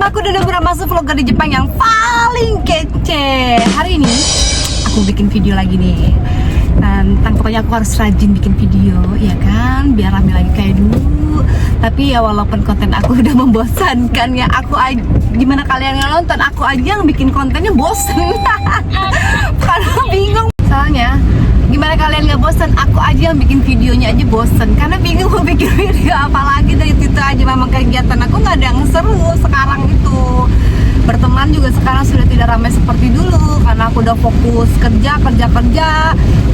Aku udah masuk vlogger di Jepang yang paling kece. Hari ini aku bikin video lagi nih. Tentang pokoknya aku harus rajin bikin video, ya kan, biar rame lagi kayak dulu. Tapi ya walaupun konten aku udah membosankan ya, gimana kalian yang nonton, aku aja yang bikin kontennya bosen. Karena bingung. Soalnya gimana kalian nggak bosan, aku aja yang bikin videonya aja bosen. Karena bingung mau bikin video apalagi dari situ aja. Memang kegiatan aku nggak ada yang seru sekarang itu. Berteman juga sekarang sudah tidak ramai seperti dulu karena aku udah fokus kerja.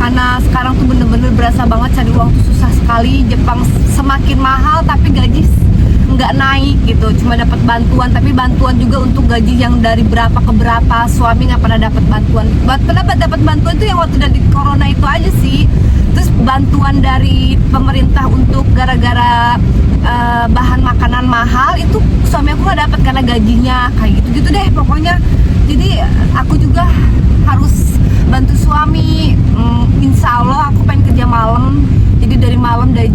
Karena sekarang tuh bener-bener berasa banget cari uang tuh susah sekali. Jepang semakin mahal tapi gaji nggak naik gitu, cuma dapat bantuan, tapi bantuan juga untuk gaji yang dari berapa ke berapa. Suami nggak pernah dapat bantuan. Dapat bantuan itu yang waktu dari corona itu aja sih. Terus bantuan dari pemerintah untuk gara-gara bahan makanan mahal itu suami aku nggak dapat karena gajinya kayak gitu deh pokoknya. Jadi aku juga harus bantu suami. Insya Allah aku pengen kerja malam, jadi dari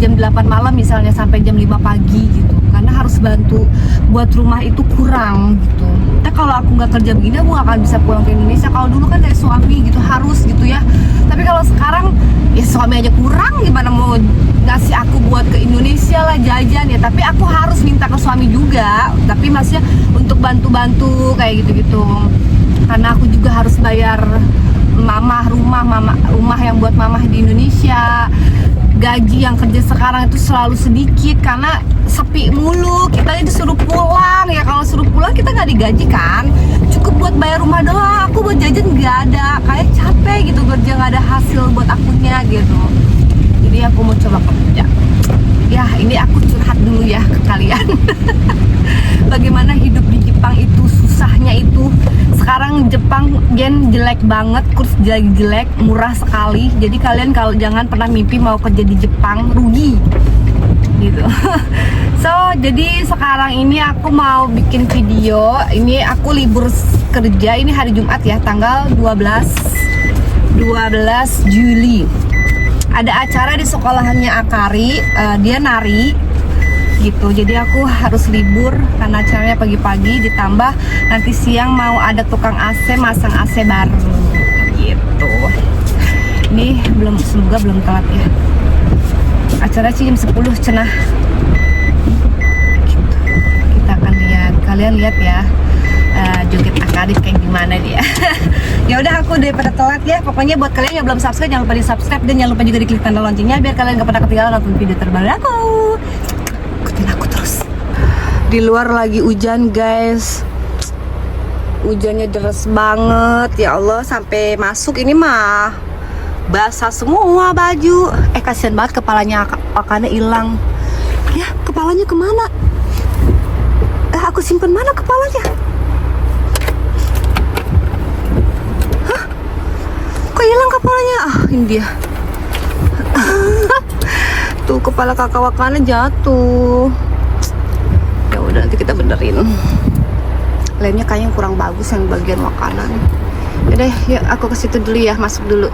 jam 8 malam misalnya sampai jam 5 pagi gitu, karena harus bantu buat rumah itu kurang gitu. Nah kalau aku nggak kerja begini aku nggak akan bisa pulang ke Indonesia. Kalau dulu kan dari suami gitu harus gitu ya, tapi kalau sekarang ya suami aja kurang, gimana mau ngasih aku buat ke Indonesia lah jajan ya. Tapi aku harus minta ke suami juga, tapi maksudnya untuk bantu-bantu kayak gitu-gitu, karena aku juga harus bayar rumah yang buat mamah di Indonesia. Gaji yang kerja sekarang itu selalu sedikit karena sepi mulu, kita disuruh pulang ya. Kalau suruh pulang kita nggak digaji kan, cukup buat bayar rumah doang. Aku buat jajan nggak ada, kayak capek gitu kerja, nggak ada hasil buat akunya gitu. Jadi aku mau coba kerja ya. Ini aku curhat dulu ya ke kalian. Bagaimana hidup di Jepang itu, susahnya itu. Sekarang Jepang jelek banget, kurs jelek, murah sekali. Jadi kalian kalau jangan pernah mimpi mau kerja di Jepang, rugi gitu. So jadi sekarang ini aku mau bikin video. Ini aku libur kerja, ini hari Jumat ya, tanggal 12 Juli. Ada acara di sekolahannya Akari, dia nari gitu. Jadi aku harus libur karena acaranya pagi-pagi, ditambah nanti siang mau ada tukang AC, masang AC baru gitu. Ini semoga belum telat ya. Acara sih jam 10 cenah gitu. Kita akan lihat, kalian lihat ya joget Akari kayak gimana dia. Ya udah, aku daripada telat ya. Pokoknya buat kalian yang belum subscribe, jangan lupa di subscribe dan jangan lupa juga diklik tanda loncengnya biar kalian gak pernah ketinggalan nonton video terbaru aku. Ikutin aku terus. Di luar lagi hujan guys, hujannya deras banget ya Allah, sampai masuk ini mah basah semua baju. Kasihan banget kepalanya Akane hilang ya. Kepalanya kemana? Aku simpen mana kepalanya? Kok hilang kepalanya? Ini dia. Tuh kepala kakak Wakana jatuh. Ya udah, nanti kita benerin. Lemnya kayaknya kurang bagus yang bagian Wakana nih. Yaudah, yuk aku ke situ dulu ya, masuk dulu.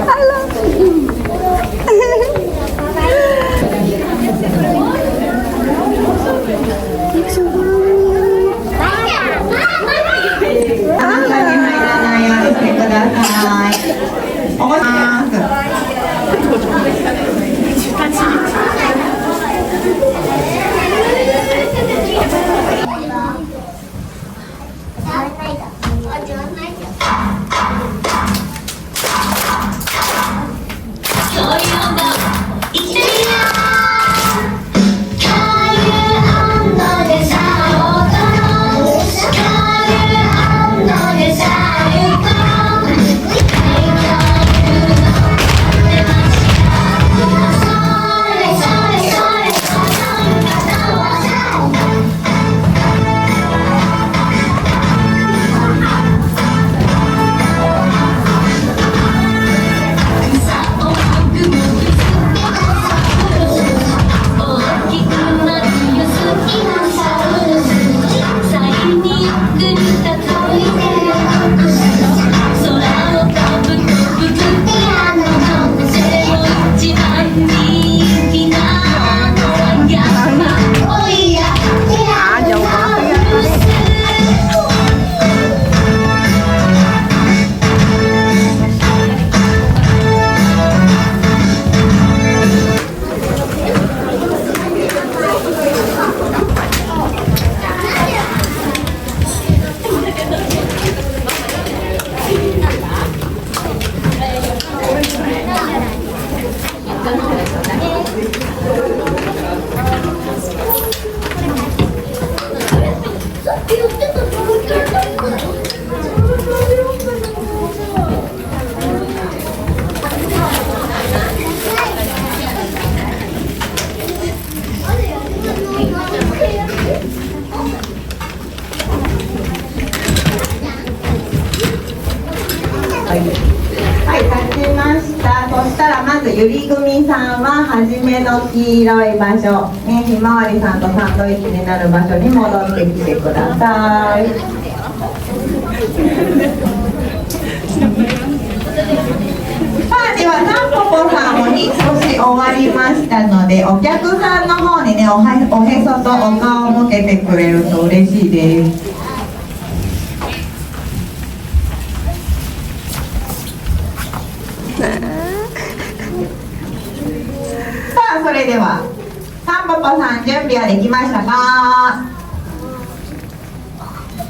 Halo. はい、立ちました。そしたらまずゆり組さんは初めの黄色い場所、ね、ひまわりさんとサンドイッチになる場所に戻ってきてください。さあ、ではタンポポさんも引っ越し終わりましたので、お客さんの方にね、おへそとお顔を向けてくれると嬉しいです。さあ、それではタンポポさん準備はできましたか？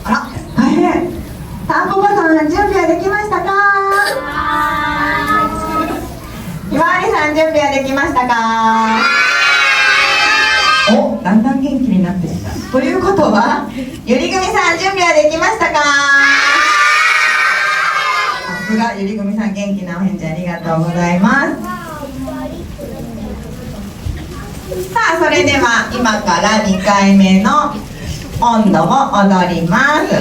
あら、大変。タンポポさん準備はできましたか？ひまわりさん準備はできましたか？お、だんだん元気になってきた。ということはゆり組さん準備はできましたか？さすがゆり組さん、元気なお返事ありがとうございます。さあ、それでは今から2回目の音頭を踊ります。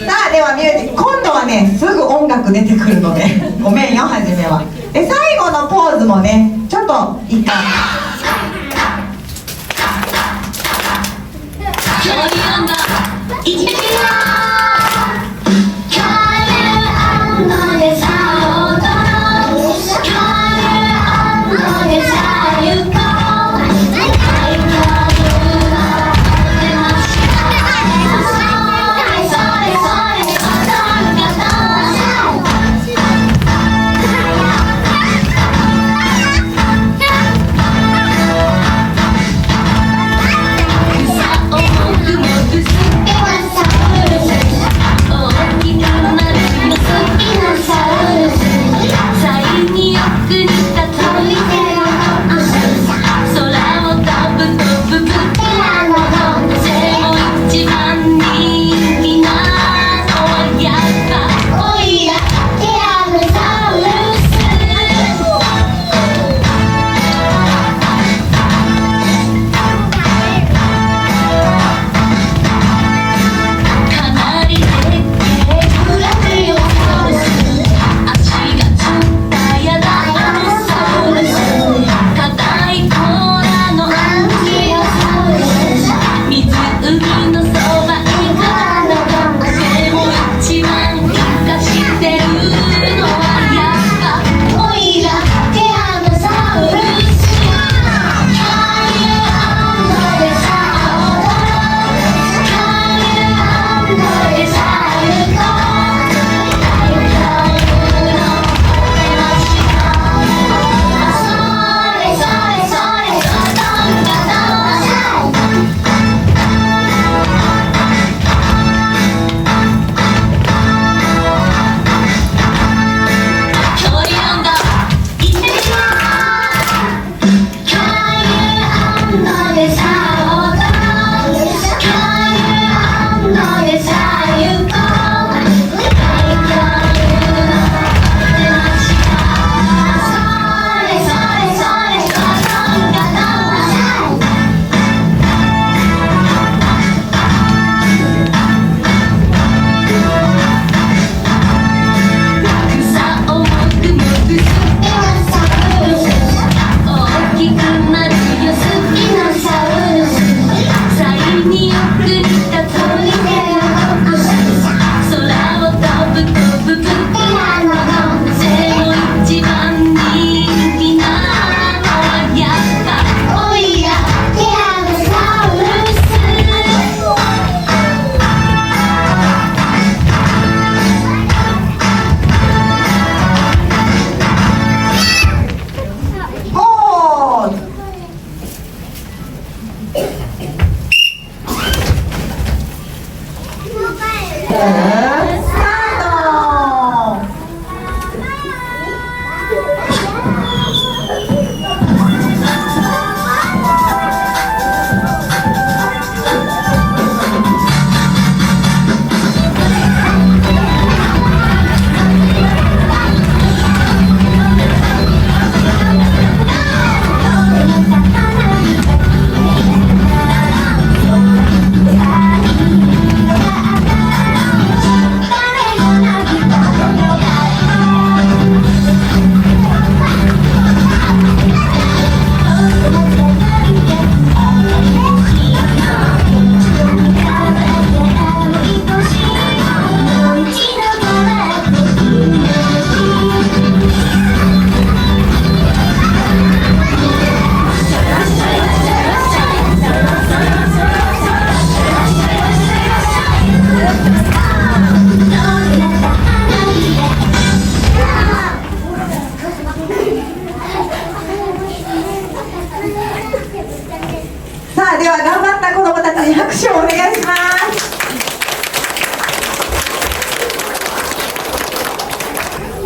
さあ、ではミュージック、今度はねすぐ音楽出てくるのでごめんよ、初めは。で、最後のポーズもねちょっと一回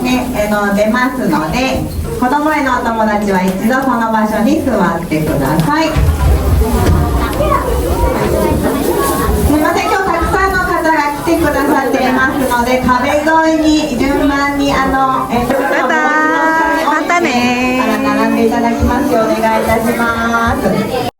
ね、出ますので、子供へのお友達は一度その場所に座ってください。すみません、今日たくさんの方が来てくださっていますので、壁沿いに順番にまたね並んでいただきますようお願いいたします。